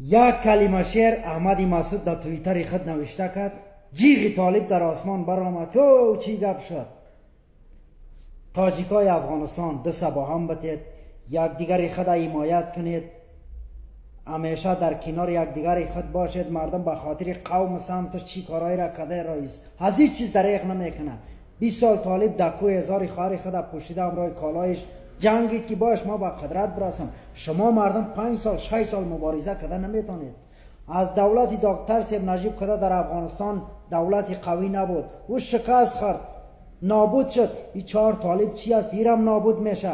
یک کلمه شعر احمد مسعود در توییتر خود نوشته کرد، جیغ طالب در آسمان برآمد. تو چی گپ شد؟ تاجیکای افغانستان دست با هم بتید، یکدیگر خود حمایت کنید، همیشه در کنار یکدیگر خود باشید. مردم به خاطر قوم سمتش چی کارایی را کده رئیس از هیچ چیز دریغ نمیکنه. 20 سال طالب در کوه هزار خواهر خود پوشیده امرای کالایش جنگید که باش ما به قدرت برسم. شما مردم 5 سال 6 سال مبارزه کده نمیتونید. از دولت دکتر صاحب نجیب کده در افغانستان دولت قوی نبود، او شکست خورد، نابود شد. این 4 طالب چی است؟ ایرم نابود میشه.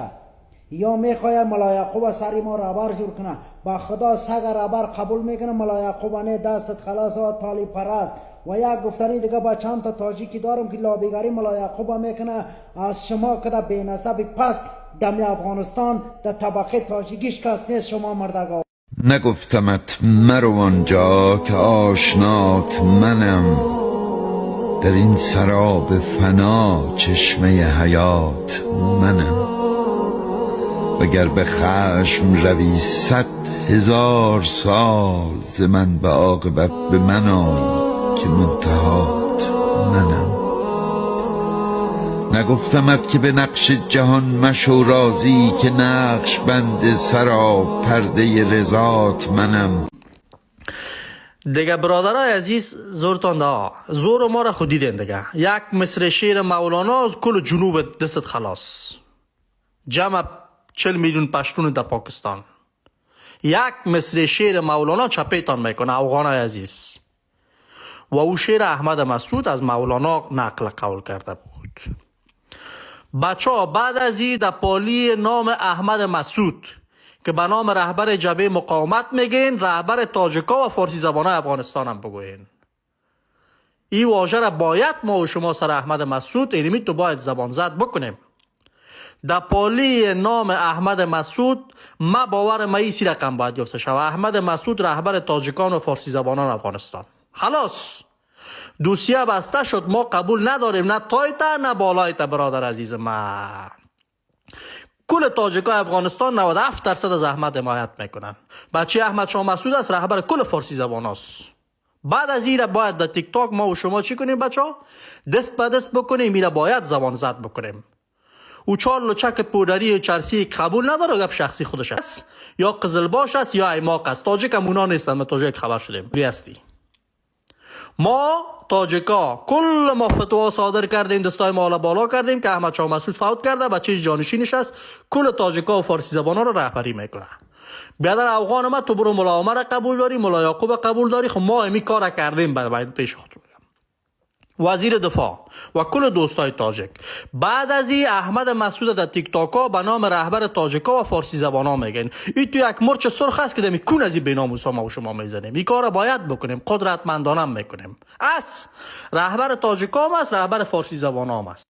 یا میخواه ملا یعقوب سری ما ربر جور کنه؟ با خدا سگ ربر قبول میکنه ملا یعقوب نه دستت خلاص و طالب پرست. و یک گفتنی دیگه با چند تا تاجیکی دارم که لابیگری ملا یعقوب میکنه. از شما کده بی نسب پست دم افغانستان در طبقه تاجیکیش کس نیست. شما مردگا نگفتمت مرو آنجا که آشنات منم، در این سراب فنا چشمه حیات منم. وگر به خشم روی 100,000 سال، ز من به عاقبت به من آیی که منتهات منم. نگفتمت که به نقش جهان مشو راضی، که نقش بند سرا پرده رضات منم. دیگه برادرای عزیز، زورتان دا زور ما را خود دیدین دیگه. یک مصر شعر مولانا از کل جنوب دست خلاص، جمع 40 میلیون پشتون در پاکستان. یک مصر شعر مولانا چپیتان میکنه افغانای عزیز. و او شعر احمد مسعود از مولانا نقل قول کرده بود. بچه ها بعد از این در پالی نام احمد مسعود که به نام رهبر جبهه مقاومت میگین، رهبر تاجیکا و فارسی زبان افغانستان هم بگوین. این واژه را باید ما و شما سر احمد مسعود اینمی تو باید زبان زد بکنیم. در پالی نام احمد مسعود ما باور ما ایسی رقم باید گفته شود: احمد مسعود رهبر تاجیکان و فارسی زبانان افغانستان. خلاص دوسیه بسته شد. ما قبول نداریم، نه تایتا نه بالایتا. برادر عزیز ما، کل تاجیکای افغانستان 97% از احمد حمایت میکنن. بچه احمد شاه مسعود است، رهبر کل فارسی زبان است. بعد از این باید در تیک تاک ما و شما چی کنیم بچه ها؟ دست به دست بکنیم. این باید زبان زد بکنیم. او 4 لچک پودری و چرسی قبول نداره، گپ شخصی خودش است، یا قزلباش است یا ایماق است. تاجیک هم اونا نیستن، ما تاجیک خبر شدیم هستی. ما تاجیکا کل ما فتوا صادر کردیم، دستای ما حالا بالا کردیم که احمد شاه مسعود فوت کرده، بچه جانشینش است، کل تاجیکا و فارسی زبانا رو رهبری میکنه. بیادر افغان ما تو برو ملا عمر قبول داری، ملا یعقوب قبول داری. خب ما امی کار کردیم. بعد پیش خود وزیر دفاع و کل دوستای تاجیک بعد از این احمد مسعود در تیک تاکا به نام رهبر تاجیکا و فارسی زبانا میگن. این تو یک مرچ سرخ است که دمی کون از این بیناموسا ما و شما میزنیم. این کار باید بکنیم، قدرتمندانه میکنیم. رهبر تاجیکا هم است، رهبر فارسی زبانا هم است.